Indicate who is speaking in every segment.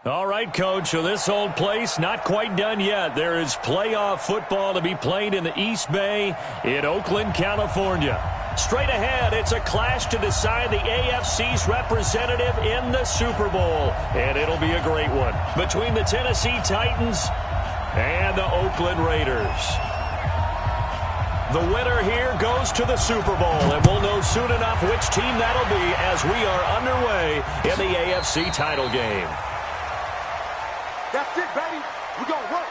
Speaker 1: All right, Coach, so this old place not quite done yet. There is playoff football to be played in the East Bay in Oakland, California. Straight ahead, it's a clash to decide the AFC's representative in the Super Bowl. And it'll be a great one between the Tennessee Titans and the Oakland Raiders. The winner here goes to the Super Bowl, and we'll know soon enough which team that'll be as we are underway in the AFC title game.
Speaker 2: That's it, baby. We're going to work.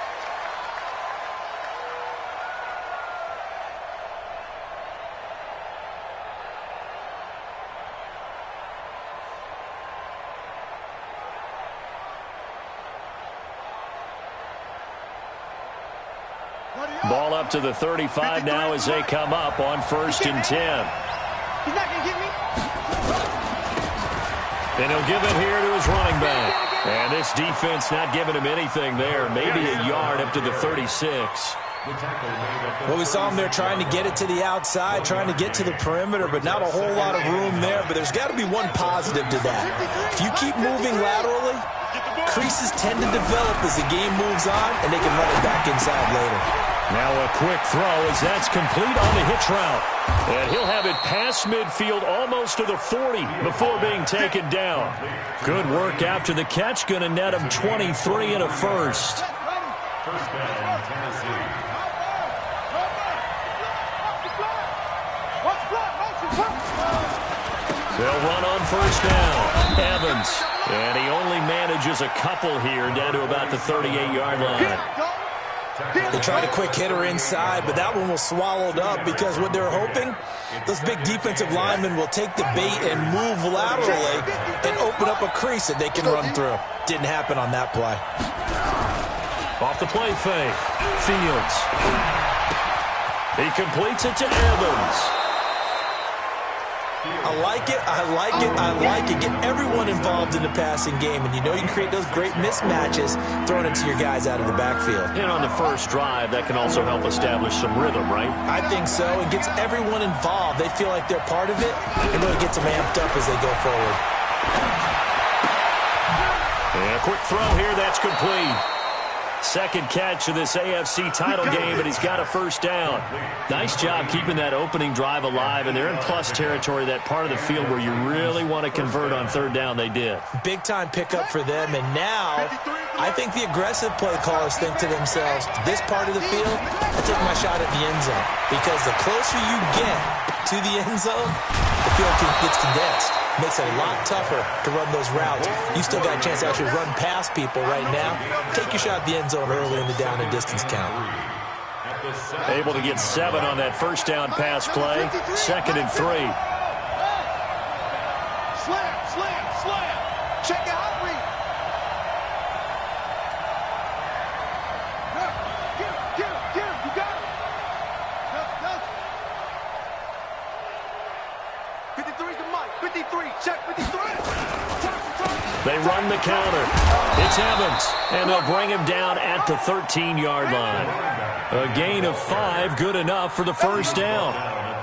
Speaker 1: Ball up to the 35 now as they come up on 1st and 10.
Speaker 2: He's not going to get me.
Speaker 1: And he'll give it here to his running back. And this defense not giving him anything there. Maybe a yard up to the 36.
Speaker 3: Well, we saw him there trying to get it to the outside, trying to get to the perimeter, but not a whole lot of room there. But there's got to be one positive to that. If you keep moving laterally, creases tend to develop as the game moves on, and they can run it back inside later.
Speaker 1: Now a quick throw as that's complete on the hitch route. And he'll have it past midfield almost to the 40 before being taken down. Good work after the catch. Going to net him 23 and a first.
Speaker 4: First down, Tennessee.
Speaker 1: They'll run on 1st down. Evans. And he only manages a couple here down to about the 38-yard line.
Speaker 3: They tried a quick hitter inside, but that one was swallowed up because what they're hoping, those big defensive linemen will take the bait and move laterally and open up a crease that they can run through. Didn't happen on that play.
Speaker 1: Off the play fake. Fields. He completes it to Evans.
Speaker 3: I like it, I like it, I like it. Get everyone involved in the passing game, and you know you can create those great mismatches throwing it to your guys out of the backfield.
Speaker 1: And on the first drive, that can also help establish some rhythm, right?
Speaker 3: I think so. It gets everyone involved. They feel like they're part of it, and really gets them amped up as they go forward.
Speaker 1: And a quick throw here, that's complete. Second catch of this AFC title game, and he's got a first down. Nice job keeping that opening drive alive, and they're in plus territory, that part of the field where you really want to convert on 3rd down. They did.
Speaker 3: Big-time pickup for them, and now I think the aggressive play callers think to themselves, this part of the field, I take my shot at the end zone, because the closer you get to the end zone, the field gets condensed. Makes it a lot tougher to run those routes. You still got a chance to actually run past people right now. Take your shot at the end zone early in the down and distance count.
Speaker 1: Able to get 7 on that first down pass play. 2nd and 3.
Speaker 2: Slam, slam, slam. Check out, read. Get him, you got it. 53's the mic, 53, check 53.
Speaker 1: They run the counter. It's Evans, and they'll bring him down at the 13-yard line. A gain of 5, good enough for the first down.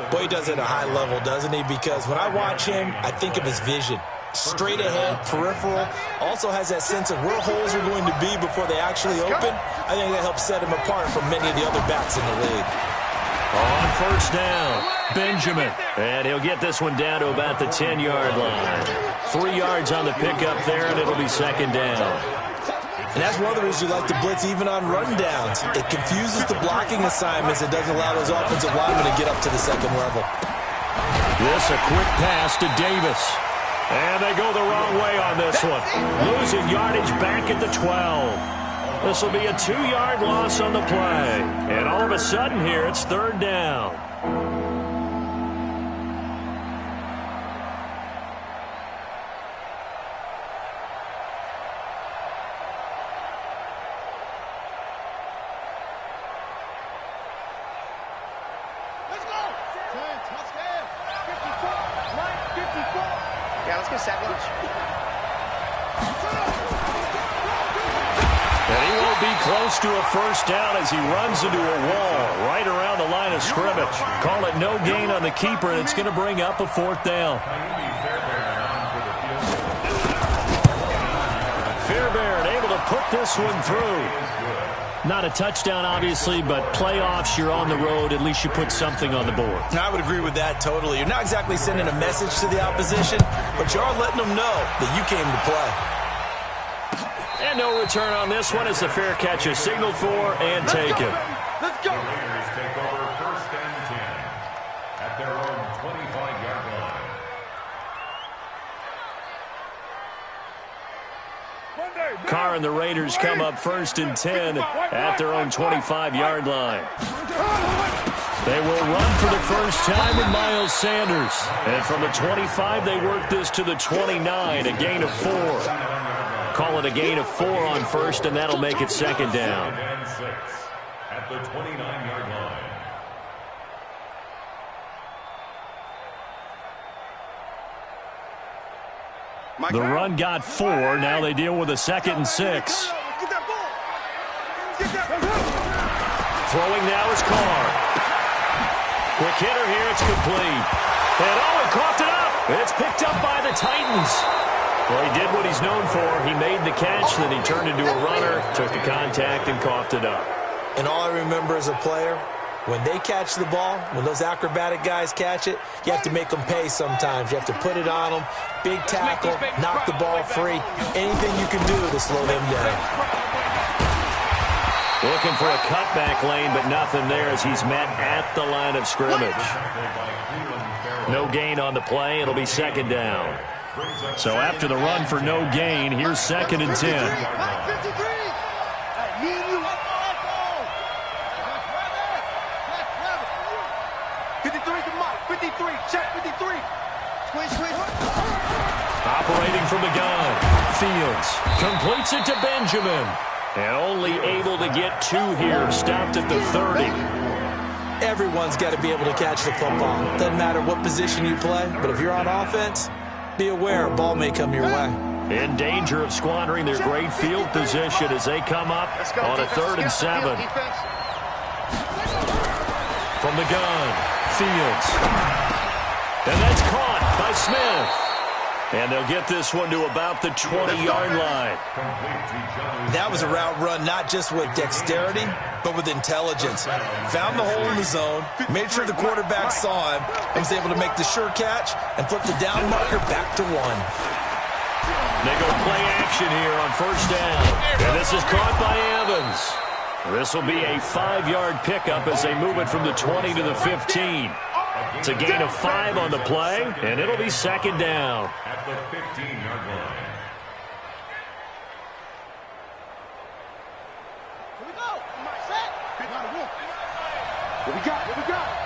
Speaker 3: Boy, he does it at a high level, doesn't he? Because when I watch him, I think of his vision. Straight ahead, peripheral, also has that sense of where holes are going to be before they actually open. I think that helps set him apart from many of the other backs in the league.
Speaker 1: On 1st down, Benjamin. And he'll get this one down to about the 10-yard line. 3 yards on the pickup there, and it'll be 2nd down.
Speaker 3: And that's one of the reasons you like to blitz even on rundowns. It confuses the blocking assignments. It doesn't allow those offensive linemen to get up to the 2nd level.
Speaker 1: This a quick pass to Davis. And they go the wrong way on this one. Losing yardage back at the 12. This will be a 2-yard loss on the play. And all of a sudden here, it's 3rd down.
Speaker 2: Let's go. Touchdown. 54. Line 54. Yeah, let's get sack lunch.
Speaker 1: And he won't be close to a first down as he runs into a wall right around the line of scrimmage. Call it no gain on the keeper, and it's going to bring up a 4th down. Fairbairn put this one through. Not a touchdown, obviously, but playoffs, you're on the road. At least you put something on the board.
Speaker 3: I would agree with that totally. You're not exactly sending a message to the opposition, but you are letting them know that you came to play.
Speaker 1: And no return on this one. It's a fair catch, a signal for, and taken.
Speaker 2: Let's go.
Speaker 4: The Raiders take over 1st and 10 at their own 25-yard line.
Speaker 1: Carr and the Raiders come up 1st and 10 at their own 25-yard line. They will run for the first time with Miles Sanders. And from the 25, they work this to the 29, a gain of 4. Call it a gain of 4 on first, and that'll make it 2nd down.
Speaker 4: And 6 at the 29-yard line.
Speaker 1: The run got 4. Now they deal with a 2nd and 6.
Speaker 2: Get that ball. Get that ball.
Speaker 1: Throwing now is Carr. Quick hitter here. It's complete. And he coughed it up. It's picked up by the Titans. Well, he did what he's known for. He made the catch, then he turned into a runner, took the contact, and coughed it up.
Speaker 3: And all I remember as a player, when they catch the ball, when those acrobatic guys catch it, you have to make them pay sometimes. You have to put it on them, big tackle, knock the ball free. Anything you can do to slow them down.
Speaker 1: Looking for a cutback lane, but nothing there as he's met at the line of scrimmage. No gain on the play. It'll be 2nd down. So after the run for no gain, here's 2nd and 10.
Speaker 2: 53, check 53. Switch.
Speaker 1: Operating from the gun. Fields completes it to Benjamin. And only able to get 2 here. Stopped at the 30.
Speaker 3: Everyone's got to be able to catch the football. Doesn't matter what position you play, but if you're on offense, be aware a ball may come your way.
Speaker 1: In danger of squandering their great field position as they come up on a 3rd and 7. From the gun, Fields. And that's caught by Smith. And they'll get this one to about the 20-yard line.
Speaker 3: That was a route run not just with dexterity, but with intelligence. Found the hole in the zone, made sure the quarterback saw him, and was able to make the sure catch and flip the down marker back to 1.
Speaker 1: They go play action here on 1st down. And this is caught by Evans. This will be a 5-yard pickup as they move it from the 20 to the 15. It's a gain of 5 on the play, and it'll be 2nd down.
Speaker 4: At the 15-yard line.
Speaker 2: Here we go. Set.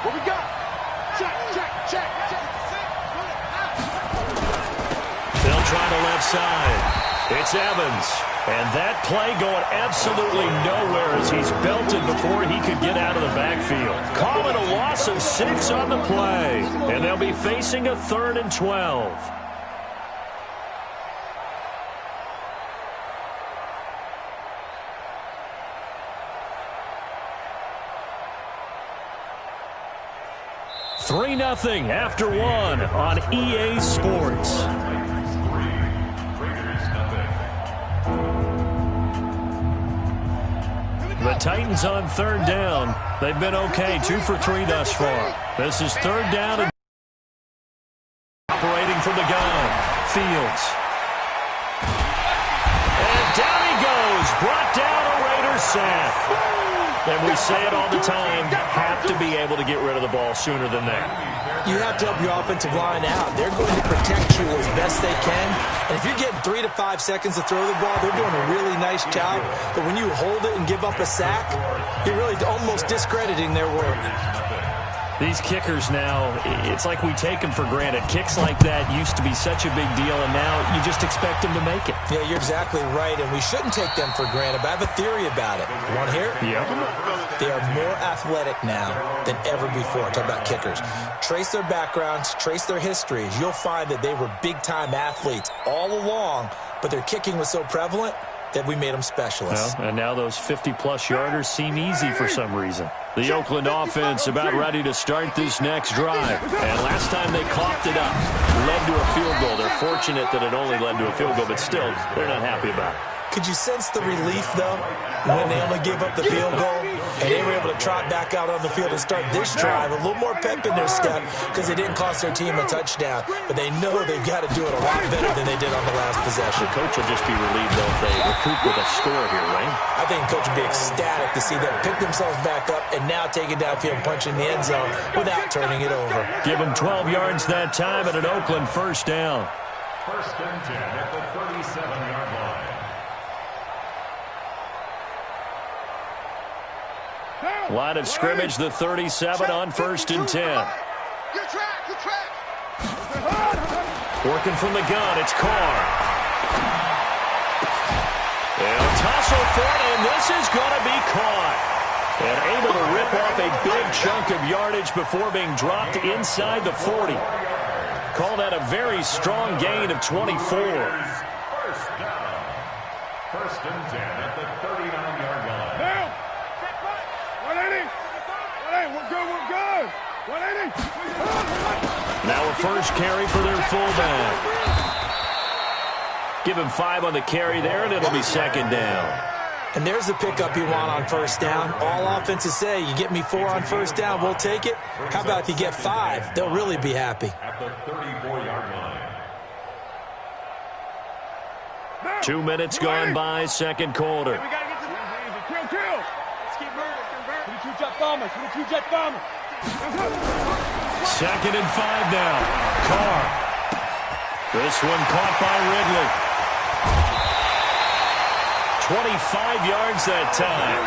Speaker 2: What we got? Check.
Speaker 1: They'll try the left side. It's Evans. And that play going absolutely nowhere as he's belted before he could get out of the backfield. Call it a loss of 6 on the play. And they'll be facing a 3rd and 12. Three 3-0 after 1 on EA Sports. The Titans on 3rd down. They've been okay, 2 for 3 thus far. This is 3rd down. And operating from the gun, Fields. And down he goes, brought down a Raiders sack. And we say it all the time, have to be able to get rid of the ball sooner than that.
Speaker 3: You have to help your offensive line out. They're going to protect you as best they can. And if you're getting 3 to 5 seconds to throw the ball, they're doing a really nice job. But when you hold it and give up a sack, you're really almost discrediting their work.
Speaker 1: These kickers now, it's like we take them for granted. Kicks like that used to be such a big deal, and now you just expect them to make it.
Speaker 3: Yeah, you're exactly right, and we shouldn't take them for granted, but I have a theory about it. You want to hear it?
Speaker 1: Yeah.
Speaker 3: They are more athletic now than ever before. Talk about kickers. Trace their backgrounds, trace their histories. You'll find that they were big-time athletes all along, but their kicking was so prevalent that we made them specialists.
Speaker 1: Well, and now those 50-plus yarders seem easy for some reason. The Oakland offense about ready to start this next drive. And last time they coughed it up, led to a field goal. They're fortunate that it only led to a field goal, but still, they're not happy about it.
Speaker 3: Could you sense the relief, though, when they only gave up the field goal and they were able to trot back out on the field and start this drive? A little more pep in their step because it didn't cost their team a touchdown. But they know they've got to do it a lot better than they did on the last possession.
Speaker 1: The coach will just be relieved, though, if they recoup with a score here, right?
Speaker 3: I think the coach would be ecstatic to see them pick themselves back up and now take it downfield and punch in the end zone without turning it over.
Speaker 1: Give them 12 yards that time at an Oakland first down.
Speaker 4: First and 10 at the 37-yard line.
Speaker 1: Line of scrimmage, the 37 on first and 10.
Speaker 2: Good track, good track.
Speaker 1: Working from the gun, it's Carr. And a tussle for it, and this is going to be caught. And able to rip off a big chunk of yardage before being dropped inside the 40. Call that a very strong gain of 24.
Speaker 4: First down. First and 10 at the 39-yard line.
Speaker 2: Now, 180. 180, we're good. 180.
Speaker 1: Now a first carry for their fullback. Give him 5 on the carry there, and it'll be second down.
Speaker 3: And there's the pickup you want on first down. All offenses say, you get me 4 on first down, we'll take it. How about if you get 5? They'll really be happy.
Speaker 4: At the 34-yard line.
Speaker 1: 2 minutes gone by, second quarter.
Speaker 2: We gotta get to the kill. Let's keep moving. 22 jet bombers. 22 jet bombers.
Speaker 1: Second and 5 now. Carr. This one caught by Ridley. 25 yards that time.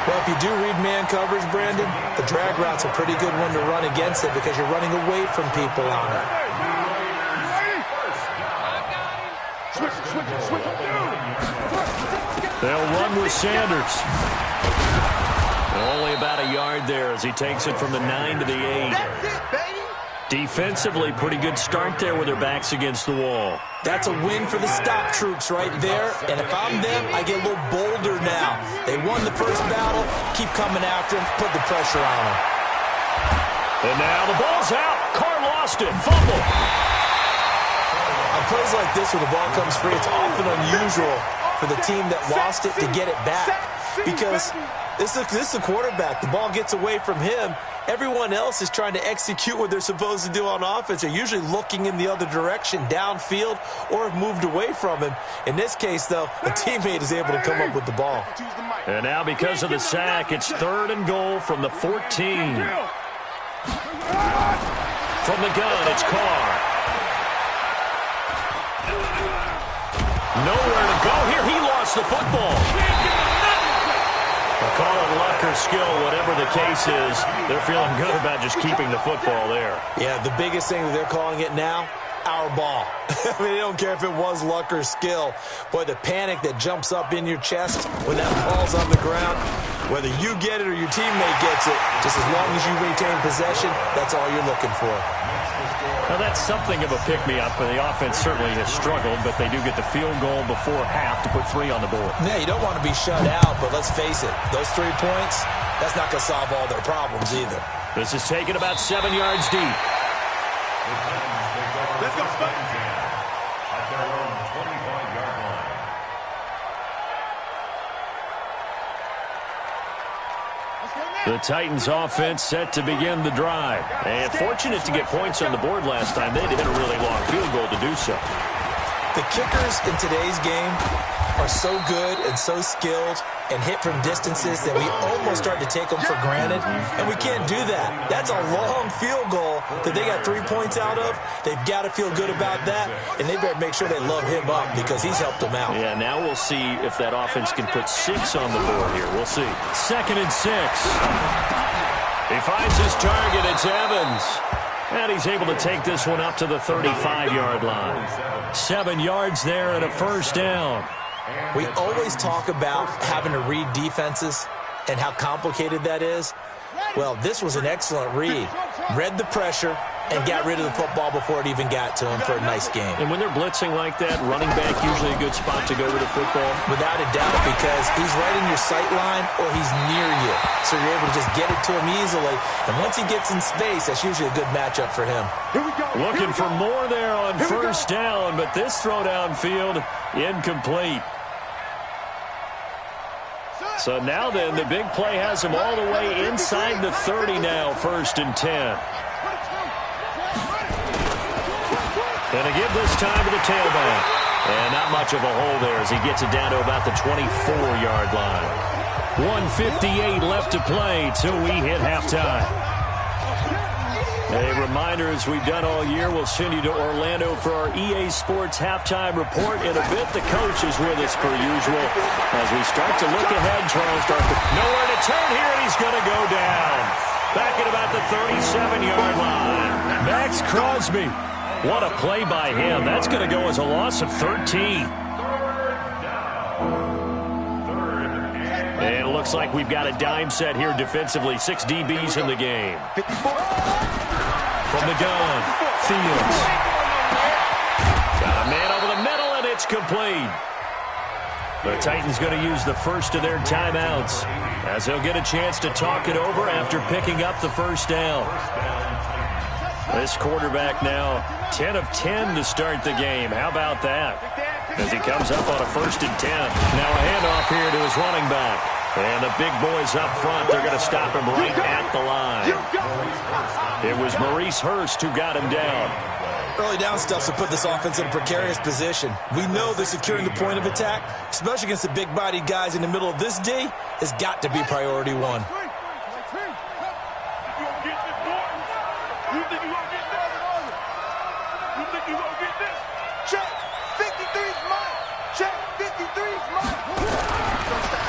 Speaker 3: Well, if you do read man coverage, Brandon, the drag route's a pretty good one to run against it because you're running away from people on it.
Speaker 1: They'll run with Sanders. Only about a yard there as he takes it from the 9 to the 8.
Speaker 2: That's it, baby.
Speaker 1: Defensively, pretty good start there with their backs against the wall.
Speaker 3: That's a win for the stop troops right there. And if I'm them, I get a little bolder now. They won the first battle. Keep coming after them. Put the pressure on them.
Speaker 1: And now the ball's out. Carr lost it. Fumble.
Speaker 3: On plays like this where the ball comes free, it's often unusual for the team that lost it to get it back. Because this is the quarterback. The ball gets away from him. Everyone else is trying to execute what they're supposed to do on offense. They're usually looking in the other direction, downfield, or have moved away from him. In this case, though, a teammate is able to come up with the ball.
Speaker 1: And now because of the sack, it's 3rd and goal from the 14. From the gun, it's Carr. Nowhere to go here. He lost the football. They'll call it luck or skill, whatever the case is. They're feeling good about just keeping the football there.
Speaker 3: Yeah, the biggest thing that they're calling it now, our ball. I mean, they don't care if it was luck or skill. Boy, the panic that jumps up in your chest when that ball's on the ground, whether you get it or your teammate gets it, just as long as you retain possession, that's all you're looking for.
Speaker 1: Now, that's something of a pick-me-up. The offense certainly has struggled, but they do get the field goal before half to put 3 on the board.
Speaker 3: Yeah, you don't want to be shut out, but let's face it, those 3 points, that's not going to solve all their problems either.
Speaker 1: This is taken about 7 yards deep.
Speaker 2: Let's go, Spike.
Speaker 4: At their own 25-yard line.
Speaker 1: The Titans offense set to begin the drive. And fortunate to get points on the board last time. They had to hit a really long field goal to do so.
Speaker 3: The kickers in today's game are so good and so skilled and hit from distances that we almost start to take them for granted, and we can't do that. That's a long field goal that they got 3 points out of. They've got to feel good about that, and they better make sure they love him up because he's helped them out.
Speaker 1: Yeah, now we'll see if that offense can put 6 on the board here. We'll see. 2nd and 6. He finds his target. It's Evans. And he's able to take this one up to the 35-yard line. 7 yards there and a first down.
Speaker 3: We always talk about having to read defenses and how complicated that is. Well, this was an excellent read. Read the pressure and got rid of the football before it even got to him for a nice game.
Speaker 1: And when they're blitzing like that, running back usually a good spot to go with the football?
Speaker 3: Without a doubt, because he's right in your sight line or he's near you. So you're able to just get it to him easily. And once he gets in space, that's usually a good matchup for him.
Speaker 1: Looking for more there on first down, but this throw downfield incomplete. So now then, the big play has him all the way inside the 30 now, 1st and 10. And to give this time to the tailback. And not much of a hole there as he gets it down to about the 24-yard line. 1:58 left to play till we hit halftime. A reminder, as we've done all year, we'll send you to Orlando for our EA Sports halftime report. In a bit, the coach is with us per usual. As we start to look ahead, Charles starts to nowhere to turn here, and he's going to go down. Back at about the 37-yard line. Max Crosby. What a play by him. That's going to go as a loss of 13. And it looks like we've got a dime set here defensively. 6 DBs in the game. From the gun, Fields. Got a man over the middle, and it's complete. The Titans going to use the first of their timeouts as they'll get a chance to talk it over after picking up the first down. This quarterback now 10 of 10 to start the game. How about that? As he comes up on a 1st and 10. Now a handoff here to his running back. And the big boys up front, they're going to stop him right at the line. It was Maurice Hurst who got him down.
Speaker 3: Early down stuff to put this offense in a precarious position. We know that securing the point of attack, especially against the big-bodied guys in the middle of this D, has got to be priority one.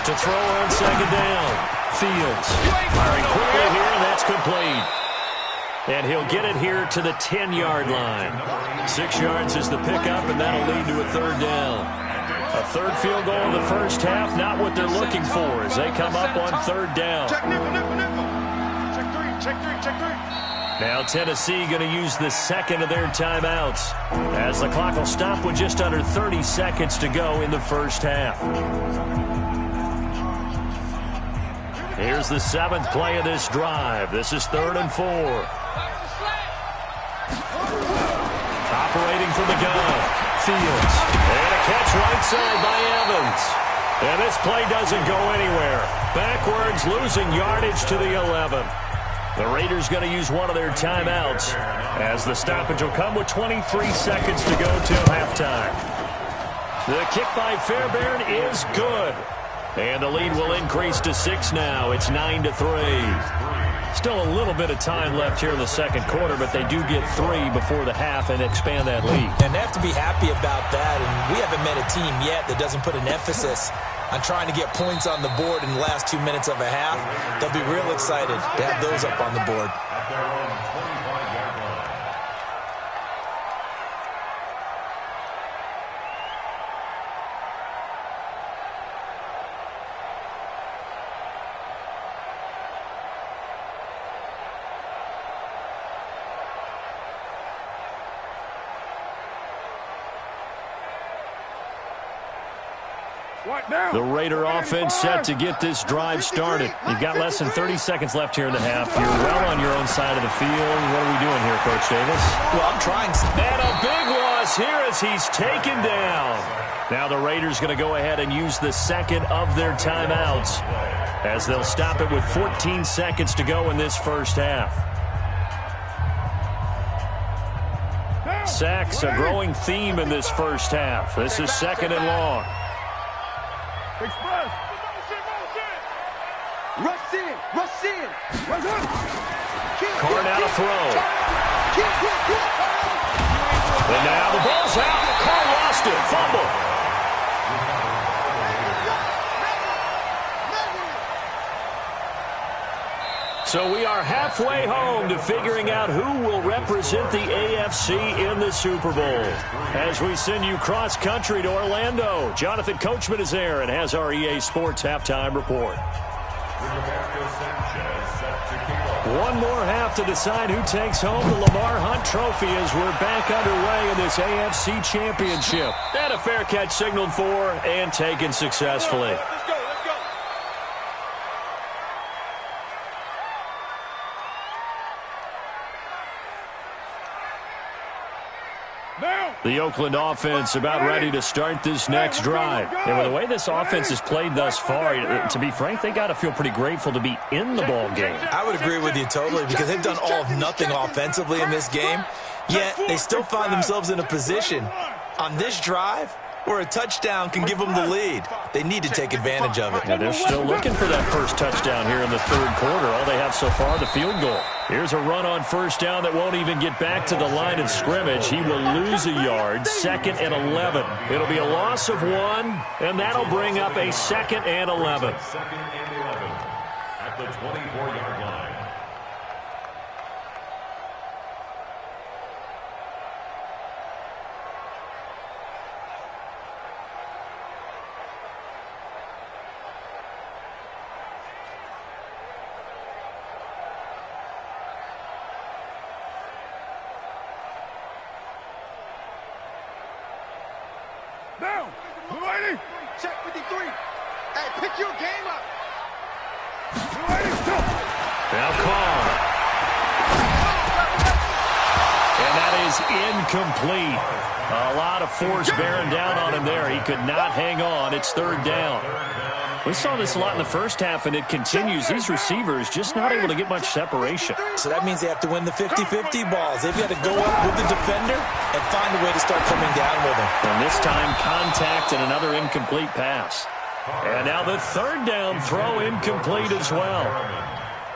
Speaker 1: To throw on 2nd down. Fields firing quickly here, and that's complete. And he'll get it here to the 10-yard line. 6 yards is the pickup, and that'll lead to a 3rd down. A 3rd field goal in the first half, not what they're looking for as they come up on 3rd down. Now Tennessee going to use the 2nd of their timeouts as the clock will stop with just under 30 seconds to go in the first half. Here's the 7th play of this drive. This is 3rd and 4. Operating from the gun. Fields. And a catch right side by Evans. And this play doesn't go anywhere. Backwards, losing yardage to the 11. The Raiders going to use one of their timeouts as the stoppage will come with 23 seconds to go till halftime. The kick by Fairbairn is good. And the lead will increase to 6 now. It's 9-3. Still a little bit of time left here in the second quarter, but they do get 3 before the half and expand that lead.
Speaker 3: And they have to be happy about that. And we haven't met a team yet that doesn't put an emphasis on trying to get points on the board in the last 2 minutes of a half. They'll be real excited to have those up on the board.
Speaker 1: The Raider offense set to get this drive started. You've got less than 30 seconds left here in the half. You're well on your own side of the field. What are we doing here, Coach Davis?
Speaker 3: Well, I'm trying.
Speaker 1: And a big loss here as he's taken down. Now the Raiders going to go ahead and use the 2nd of their timeouts as they'll stop it with 14 seconds to go in this first half. Sacks a growing theme in this first half. This is 2nd and long.
Speaker 2: Express. Rush in. Rush in.
Speaker 1: Carr now to throw. And now the ball's out. Carr lost it. Fumble. So we are halfway home to figuring out who will represent the AFC in the Super Bowl. As we send you cross-country to Orlando, Jonathan Coachman is there and has our EA Sports halftime report. One more half to decide who takes home the Lamar Hunt Trophy as we're back underway in this AFC Championship. And a fair catch signaled for and taken successfully. The Oakland offense about ready to start this next drive. And with the way this offense has played thus far, to be frank, they got to feel pretty grateful to be in the ball game.
Speaker 3: I would agree with you totally because they've done all of nothing offensively in this game, yet they still find themselves in a position on this drive where a touchdown can give them the lead. They need to take advantage of it.
Speaker 1: Now they're still looking for that first touchdown here in the third quarter. All they have so far, the field goal. Here's a run on first down that won't even get back to the line of scrimmage. He will lose a yard, 2nd and 11. It'll be a loss of 1, and that'll bring up a 2nd and 11.
Speaker 4: 2nd and 11 at the 24-yard line.
Speaker 2: Down. Lady. Check 53. Hey, pick your game up. Lady, go.
Speaker 1: Now call. And that is incomplete. A lot of force bearing down on him there. He could not hang on. It's 3rd down. We saw this a lot in the first half, and it continues. These receivers just not able to get much separation.
Speaker 3: So that means they have to win the 50-50 balls. They've got to go up with the defender and find a way to start coming down with him.
Speaker 1: And this time, contact and another incomplete pass. And now the 3rd down throw incomplete as well.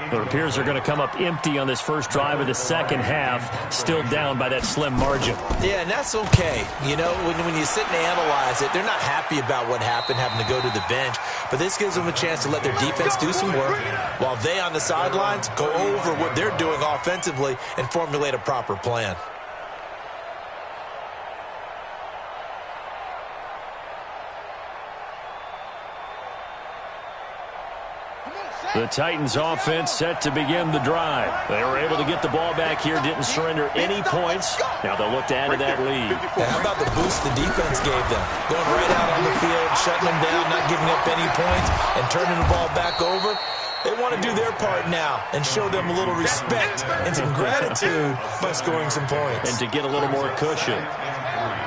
Speaker 1: It appears they're going to come up empty on this first drive of the second half, still down by that slim margin.
Speaker 3: Yeah, and that's okay. You know, when you sit and analyze it, they're not happy about what happened, having to go to the bench. But this gives them a chance to let their defense do some work while they on the sidelines go over what they're doing offensively and formulate a proper plan.
Speaker 1: The Titans offense set to begin the drive. They were able to get the ball back here, didn't surrender any points. Now they'll look to add to that lead.
Speaker 3: Now, how about the boost the defense gave them? Going right out on the field, shutting them down, not giving up any points, and turning the ball back over. They want to do their part now and show them a little respect and some gratitude by scoring some points.
Speaker 1: And to get a little more cushion.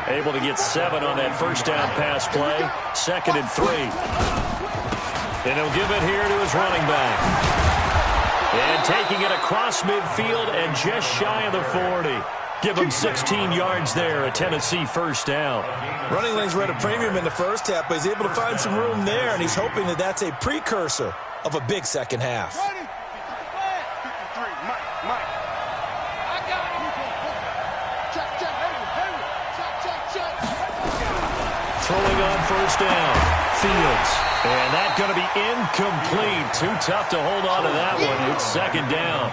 Speaker 1: Able to get 7 on that first down pass play. 2nd and 3. And he'll give it here to his running back. And taking it across midfield and just shy of the 40. Give him 16 yards there, a Tennessee first down.
Speaker 3: Running lanes were at a premium in the first half, but he's able to find some room there, and he's hoping that that's a precursor of a big second half.
Speaker 1: Throwing on first down, Fields. And that's going to be incomplete. Too tough to hold on to that one. It's 2nd down.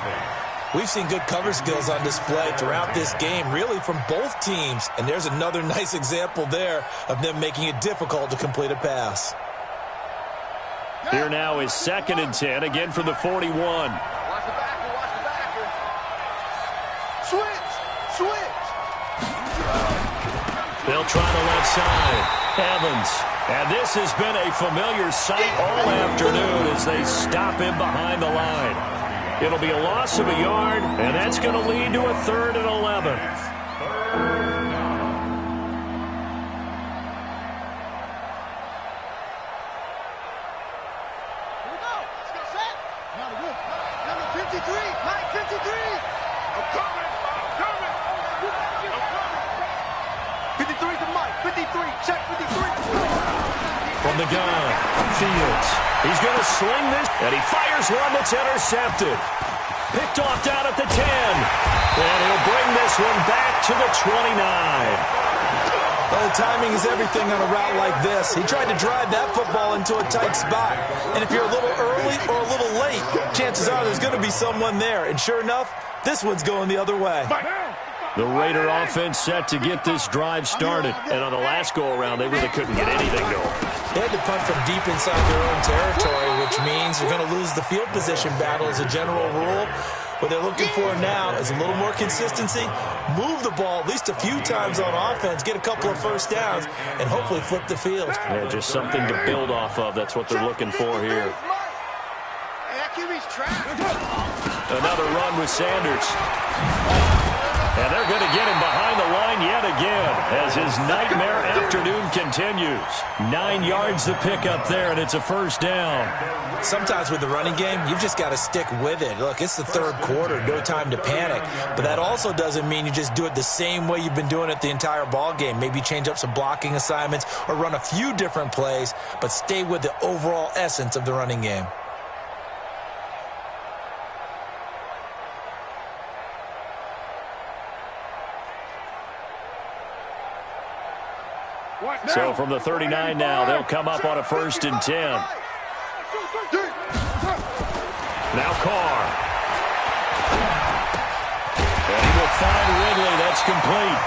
Speaker 3: We've seen good cover skills on display throughout this game, really from both teams. And there's another nice example there of them making it difficult to complete a pass.
Speaker 1: Here now is 2nd and 10, again from the 41.
Speaker 2: Watch the backer, watch the backer. Switch.
Speaker 1: They'll try the left side. Evans. And this has been a familiar sight all afternoon as they stop him behind the line. It'll be a loss of a yard, and that's going to lead to a 3rd and 11.
Speaker 2: Here we go. Let's go set. Number 53. Mike 53. I'm coming. 53 to Mike. 53. Check 53.
Speaker 1: From the gun, Fields. He's going to sling this, and he fires one that's intercepted. Picked off down at the 10. And he'll bring this one back to the 29.
Speaker 3: Well, timing is everything on a route like this. He tried to drive that football into a tight spot. And if you're a little early or a little late, chances are there's going to be someone there. And sure enough, this one's going the other way.
Speaker 1: The Raider offense set to get this drive started. And on the last go-around, they really couldn't get anything going.
Speaker 3: They had to punt from deep inside their own territory, which means you're going to lose the field position battle as a general rule. What they're looking for now is a little more consistency, move the ball at least a few times on offense, get a couple of first downs, and hopefully flip the field.
Speaker 1: Yeah, just something to build off of. That's what they're looking for here. Another run with Sanders. And they're going to get him behind the line yet again as his nightmare afternoon continues. 9 yards to pick up there, and it's a first down.
Speaker 3: Sometimes with the running game, you've just got to stick with it. Look, it's the third quarter, no time to panic. But that also doesn't mean you just do it the same way you've been doing it the entire ball game. Maybe change up some blocking assignments or run a few different plays, but stay with the overall essence of the running game.
Speaker 1: So from the 39 now, they'll come up on a 1st and 10. Now Carr. And he will find Ridley. That's complete.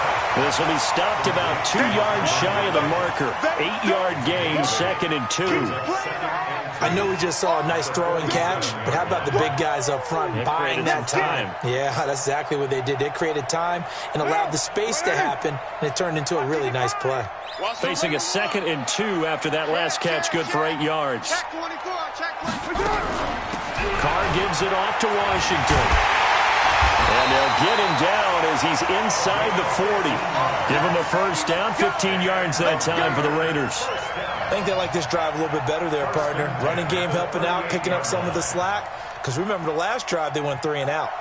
Speaker 1: This will be stopped about 2 yards shy of the marker. 8-yard gain, 2nd and 2.
Speaker 3: I know we just saw a nice throwing catch, but how about the big guys up front buying that time? Yeah, that's exactly what they did. They created time and allowed the space to happen, and it turned into a really nice play.
Speaker 1: Facing a 2nd and 2 after that last catch, good for 8 yards. Carr gives it off to Washington. And they'll get him down as he's inside the 40. Give him a first down, 15 yards that time for the Raiders.
Speaker 3: I think they like this drive a little bit better there, partner. Running game helping out, picking up some of the slack. Because remember the last drive, they went 3 and out.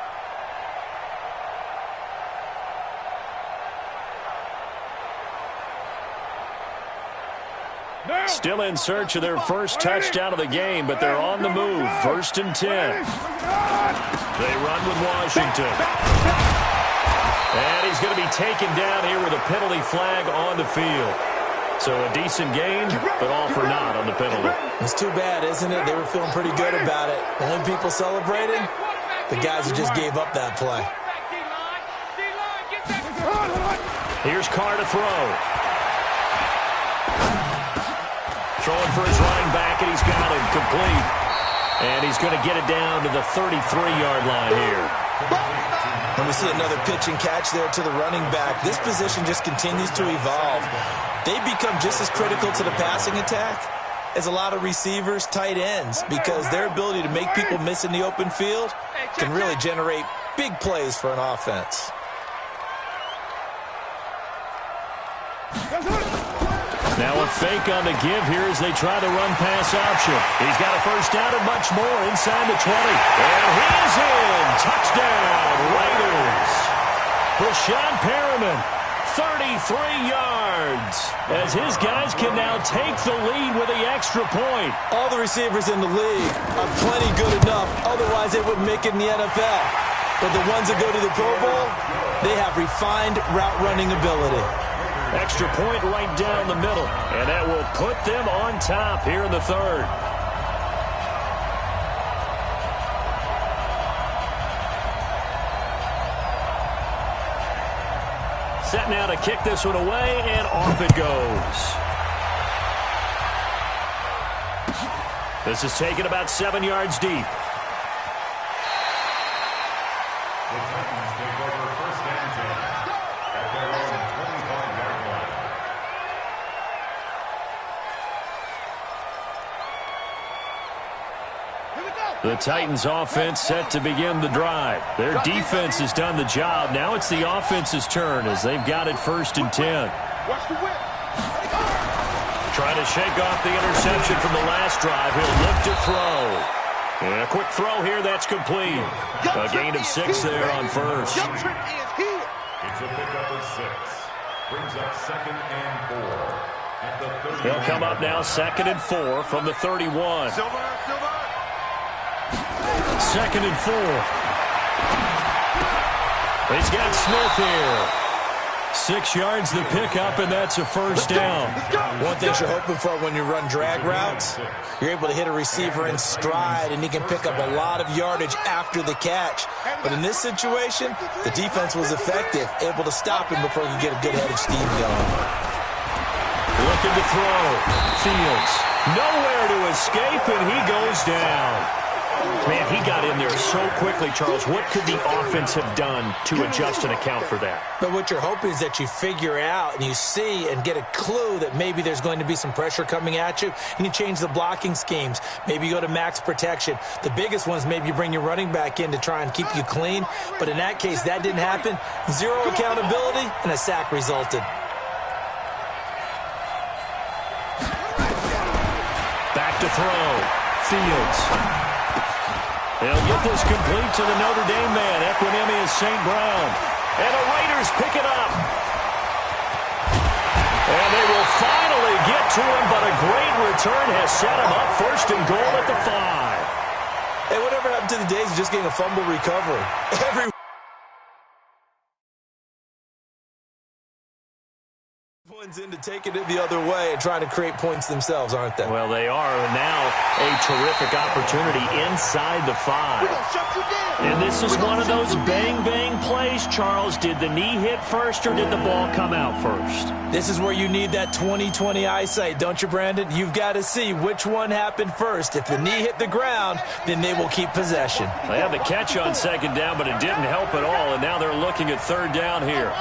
Speaker 1: Still in search of their first touchdown of the game, but they're on the move. 1st and 10. They run with Washington. And he's going to be taken down here with a penalty flag on the field. So a decent gain, but all for naught on the penalty.
Speaker 3: It's too bad, isn't it? They were feeling pretty good about it. The only people celebrating, the guys who just gave up that play.
Speaker 1: Here's Carr to throw. Throwing for his running back, and he's got it complete. And he's going to get it down to the 33-yard line here.
Speaker 3: And we see another pitch and catch there to the running back. This position just continues to evolve. They become just as critical to the passing attack as a lot of receivers, tight ends, because their ability to make people miss in the open field can really generate big plays for an offense.
Speaker 1: Now a fake on the give here as they try the run-pass option. He's got a first down and much more inside the 20. And he's in. Touchdown, Raiders. Rashawn Perriman, 33 yards. As his guys can now take the lead with the extra point.
Speaker 3: All the receivers in the league are plenty good enough. Otherwise, they wouldn't make it in the NFL. But the ones that go to the Pro Bowl, they have refined route running ability.
Speaker 1: Extra point right down the middle. And that will put them on top here in the 3rd. Set now to kick this one away, and off it goes. This is taken about 7 yards deep.
Speaker 4: The Titans take over 1st and 10 at their own 25-yard line.
Speaker 1: The Titans offense set to begin the drive. Their defense has done the job. Now it's the offense's turn as they've got it 1st and 10. Trying to shake off the interception from the last drive. He'll lift to throw. And a quick throw here, that's complete. A gain of 6 there on 1st.
Speaker 4: It's a pickup of 6. Brings up 2nd and 4 at the 30.
Speaker 1: They'll come up now 2nd and 4 from the 31. 2nd and 4. He's got Smith here. 6 yards to pick up, and that's a first down.
Speaker 3: One thing you're hoping for when you run drag routes, you're able to hit a receiver in stride, and he can pick up a lot of yardage after the catch. But in this situation, the defense was effective, able to stop him before he could get a good-headed steam going.
Speaker 1: Looking to throw. Fields. Nowhere to escape, and he goes down. Man, he got in there so quickly, Charles. What could the offense have done to adjust and account for that?
Speaker 3: But what you're hoping is that you figure out and you see and get a clue that maybe there's going to be some pressure coming at you, and you change the blocking schemes. Maybe you go to max protection. The biggest one is maybe you bring your running back in to try and keep you clean. But in that case, that didn't happen. Zero accountability, and a sack resulted.
Speaker 1: Back to throw. Fields. They'll get this complete to the Notre Dame man, Equinemius St. Brown. And the Raiders pick it up. And they will finally get to him, but a great return has set him up first and goal at the 5.
Speaker 3: Hey, whatever happened to the days of just getting a fumble recovery? Everyone's into taking it the other way and trying to create points themselves, aren't they?
Speaker 1: Well, they are. And now a terrific opportunity inside the 5. And this is one of those bang-bang plays, Charles. Did the knee hit first or did the ball come out first?
Speaker 3: This is where you need that 20/20 eyesight, don't you, Brandon? You've got to see which one happened first. If the knee hit the ground, then they will keep possession.
Speaker 1: They had the catch on second down, but it didn't help at all, and now they're looking at third down here.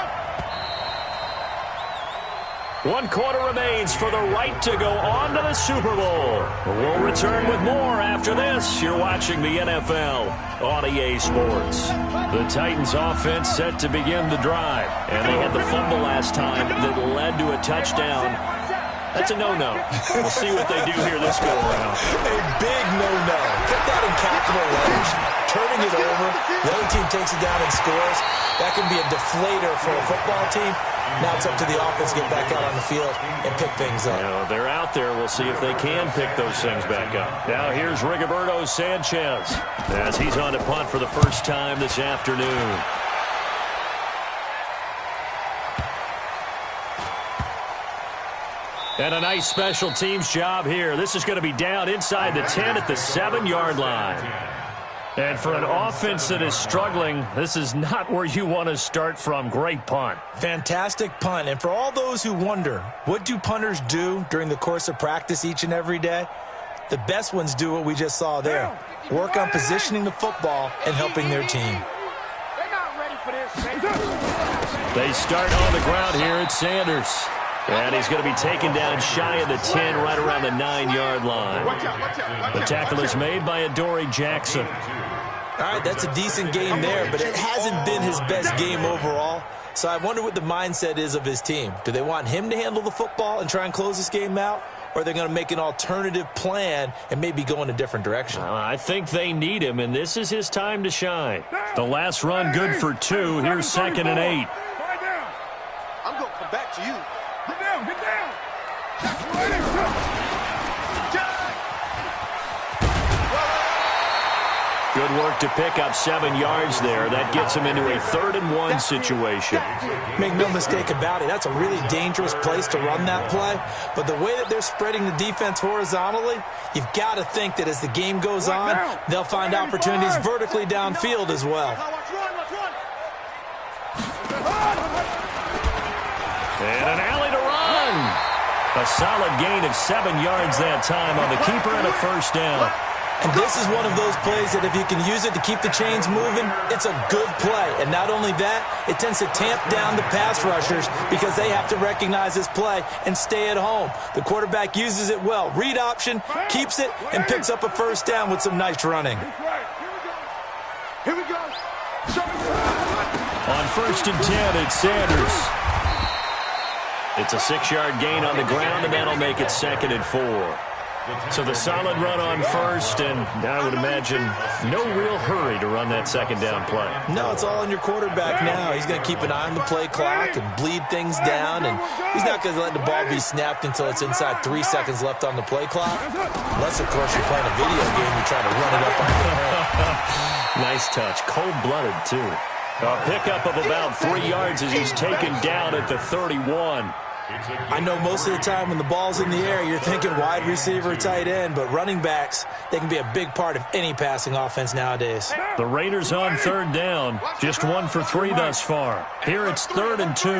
Speaker 1: 1 quarter remains for the right to go on to the Super Bowl. We'll return with more after this. You're watching the NFL on EA Sports. The Titans offense set to begin the drive, and they had the fumble last time that led to a touchdown. That's a no-no. We'll see what they do here this go-around.
Speaker 3: A big no-no. Put that in capital letters. Turning it over. The other team takes it down and scores. That can be a deflator for a football team. Now it's up to the offense to get back out on the field and pick things up.
Speaker 1: They're out there. We'll see if they can pick those things back up. Now here's Rigoberto Sanchez as he's on to punt for the first time this afternoon. And a nice special teams job here. This is going to be down inside the 10 at the 7-yard line. And for an offense that is struggling, this is not where you want to start from. Great punt.
Speaker 3: Fantastic punt. And for all those who wonder, what do punters do during the course of practice each and every day? The best ones do what we just saw there. Work on positioning the football and helping their team.
Speaker 1: They start on the ground here at Sanders. And he's going to be taken down shy of the 10, right around the 9-yard line. The tackle is made by Adoree Jackson.
Speaker 3: All right, that's a decent game there, but it hasn't been his best game overall. So I wonder what the mindset is of his team. Do they want him to handle the football and try and close this game out? Or are they going to make an alternative plan and maybe go in a different direction?
Speaker 1: I think they need him, and this is his time to shine. The last run good for 2. Here's 2nd and 8.
Speaker 2: I'm going to come back to you. Get down, get down.
Speaker 1: Good work to pick up 7 yards there. That gets him into a 3rd and 1 situation.
Speaker 3: Make no mistake about it, that's a really dangerous place to run that play. But the way that they're spreading the defense horizontally, you've got to think that as the game goes on, they'll find opportunities vertically downfield as well.
Speaker 1: And an alley to run. A solid gain of 7 yards that time on the keeper and a first down.
Speaker 3: And this is one of those plays that if you can use it to keep the chains moving, it's a good play. And not only that, it tends to tamp down the pass rushers because they have to recognize this play and stay at home. The quarterback uses it well. Read option, keeps it, and picks up a first down with some nice running.
Speaker 2: Here we go.
Speaker 1: On 1st and 10, it's Sanders. It's a 6-yard gain on the ground, and that'll make it 2nd and 4. So the solid run on 1st, and I would imagine no real hurry to run that 2nd down play.
Speaker 3: No, it's all on your quarterback now. He's going to keep an eye on the play clock and bleed things down, and he's not going to let the ball be snapped until it's inside 3 seconds left on the play clock. Unless, of course, you're playing a video game, you try to run it up on the head.
Speaker 1: Nice touch. Cold-blooded, too. A pickup of about 3 yards as he's taken down at the 31.
Speaker 3: I know most of the time when the ball's in the air, you're thinking wide receiver, tight end, but running backs, they can be a big part of any passing offense nowadays.
Speaker 1: The Raiders on 3rd down, just 1 for 3 thus far. Here it's 3rd and 2.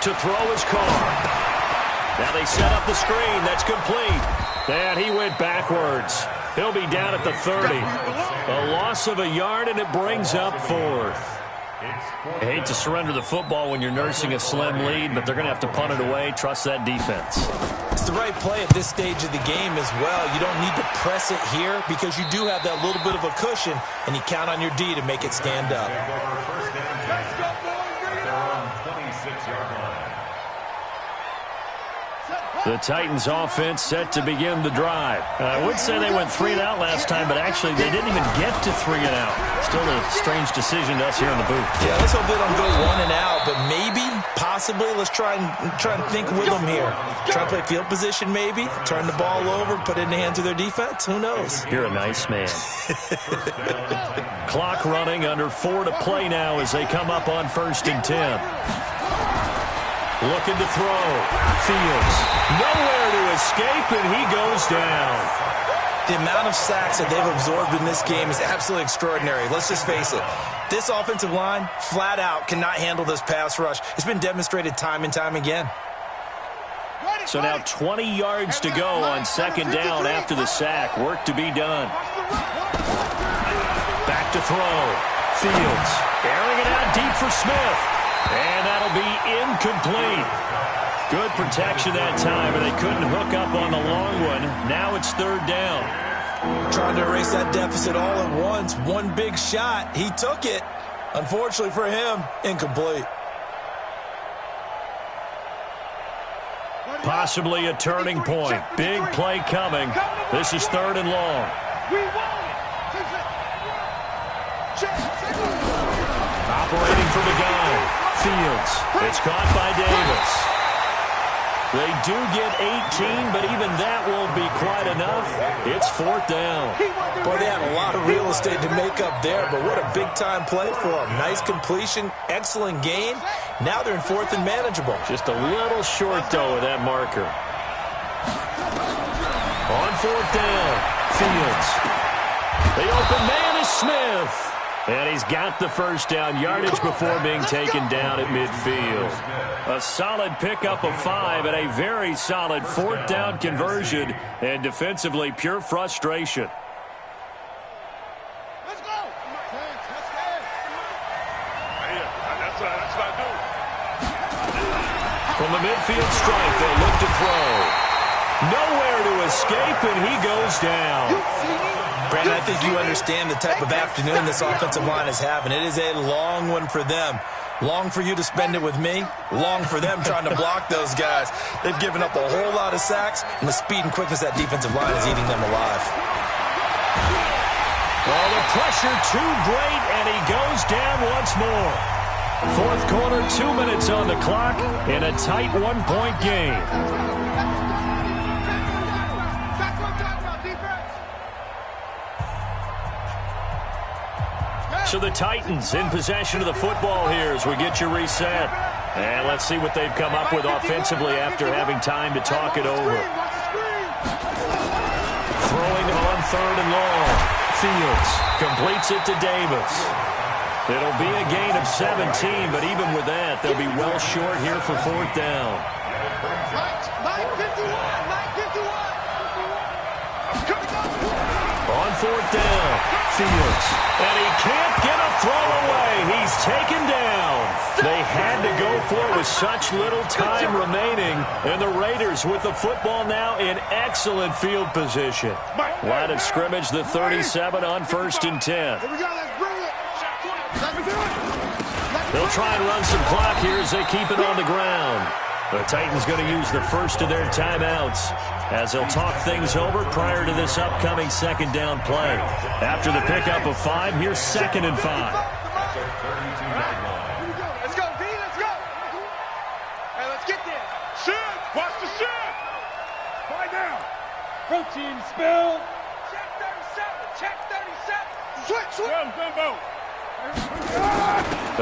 Speaker 1: To throw is Carr. Now they set up the screen. That's complete. And he went backwards. He'll be down at the 30. A loss of a yard, and it brings up fourth. I hate to surrender the football when you're nursing a slim lead, but they're going to have to punt it away. Trust that defense.
Speaker 3: It's the right play at this stage of the game as well. You don't need to press it here because you do have that little bit of a cushion, and you count on your D to make it stand up.
Speaker 1: The Titans offense set to begin the drive. I would say they went 3 and out last time, but actually they didn't even get to 3 and out. Still a strange decision to us here in the booth.
Speaker 3: Yeah, let's hope they don't go 1 and out, but maybe, possibly, let's try and think with them here. Try to play field position maybe, turn the ball over, put it in the hands of their defense. Who knows?
Speaker 1: You're a nice man. Clock running, under 4 to play now as they come up on 1st and 10. Looking to throw. Fields. Nowhere to escape, and he goes down.
Speaker 3: The amount of sacks that they've absorbed in this game is absolutely extraordinary. Let's just face it. This offensive line, flat out, cannot handle this pass rush. It's been demonstrated time and time again.
Speaker 1: So now 20 yards to go on 2nd down after the sack. Work to be done. Back to throw. Fields. Airing it out deep for Smith. And that'll be incomplete. Good protection that time, but they couldn't hook up on the long one. Now it's 3rd down.
Speaker 3: Trying to erase that deficit all at once. One big shot. He took it. Unfortunately for him, incomplete.
Speaker 1: Possibly a turning point. Big play coming. This is 3rd and long. Operating from the gun. Fields. It's caught by Davis. They do get 18, but even that won't be quite enough. It's 4th down.
Speaker 3: Boy, they have a lot of real estate to make up there, but what a big-time play for them. Nice completion, excellent gain. Now they're in 4th and manageable.
Speaker 1: Just a little short, though, of that marker. On 4th down, Fields. The open man is Smith. And he's got the first down yardage before being taken down at midfield. A solid pickup of 5 and a very solid 4th down conversion. And defensively, pure frustration.
Speaker 2: Let's go. That's what I do.
Speaker 1: From the midfield stripe, they'll look to throw. Nowhere to escape, and he goes down.
Speaker 3: Brandon, I think you understand the type of afternoon this offensive line is having. It is a long one for them. Long for you to spend it with me. Long for them trying to block those guys. They've given up a whole lot of sacks, and the speed and quickness of that defensive line is eating them alive.
Speaker 1: Well, the pressure too great, and he goes down once more. 4th quarter, 2 minutes on the clock in a tight 1-point game. So the Titans in possession of the football here as we get you reset. And let's see what they've come up with offensively after having time to talk it over. Throwing on 3rd and long. Fields completes it to Davis. It'll be a gain of 17, but even with that, they'll be well short here for 4th down.
Speaker 2: 9:51.
Speaker 1: On 4th down, Fields. And he can't get a throw away. He's taken down. They had to go for it with such little time remaining. And the Raiders with the football now in excellent field position. Line of scrimmage, the 37 on 1st and 10.
Speaker 2: Here we go. Let's bring it. Let's do it.
Speaker 1: They'll try and run some clock here as they keep it on the ground. The Titans going to use the first of their timeouts as they'll talk things over prior to this upcoming 2nd down play. After the pickup of 5, here's 2nd and 5.
Speaker 2: Let's go, D. Let's go. Hey, let's get there. Shoot. Watch the shoot. Find down. Protein spill. Check 37. Check 37. Switch. Go.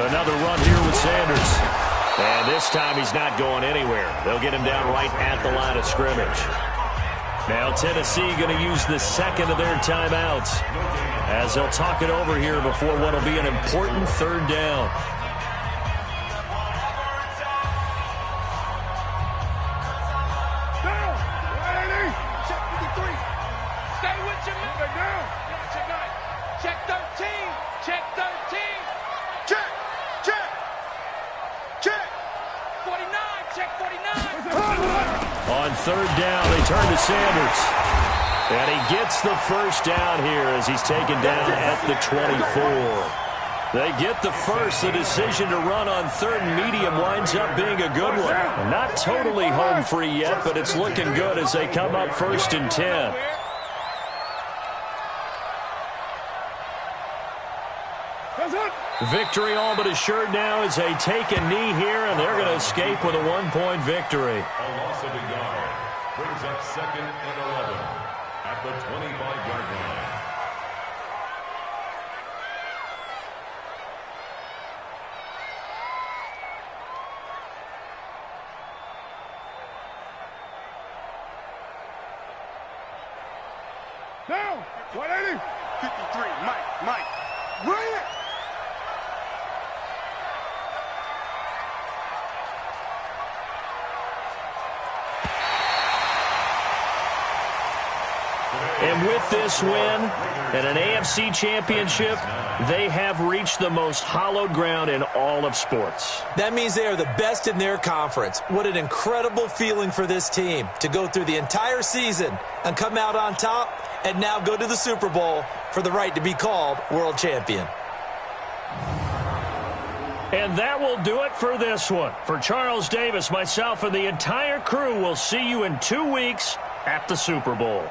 Speaker 1: Another run here with Sanders. And this time he's not going anywhere. They'll get him down right at the line of scrimmage. Now Tennessee going to use the 2nd of their timeouts as they'll talk it over here before what will be an important 3rd down. third down. They turn to Sanders. And he gets the first down here as he's taken down at the 24. They get the first. The decision to run on third and medium winds up being a good one. Not totally home free yet, but it's looking good as they come up 1st and 10. Victory all but assured now as they take a knee here, and they're going to escape with a 1-point victory.
Speaker 4: A loss of a yard brings up 2nd and 11 at the 25-yard line.
Speaker 2: Now, 180. 53, Mike. Bring it.
Speaker 1: And with this win and an AFC championship, they have reached the most hallowed ground in all of sports.
Speaker 3: That means they are the best in their conference. What an incredible feeling for this team to go through the entire season and come out on top and now go to the Super Bowl for the right to be called world champion.
Speaker 1: And that will do it for this one. For Charles Davis, myself, and the entire crew, will see you in 2 weeks at the Super Bowl.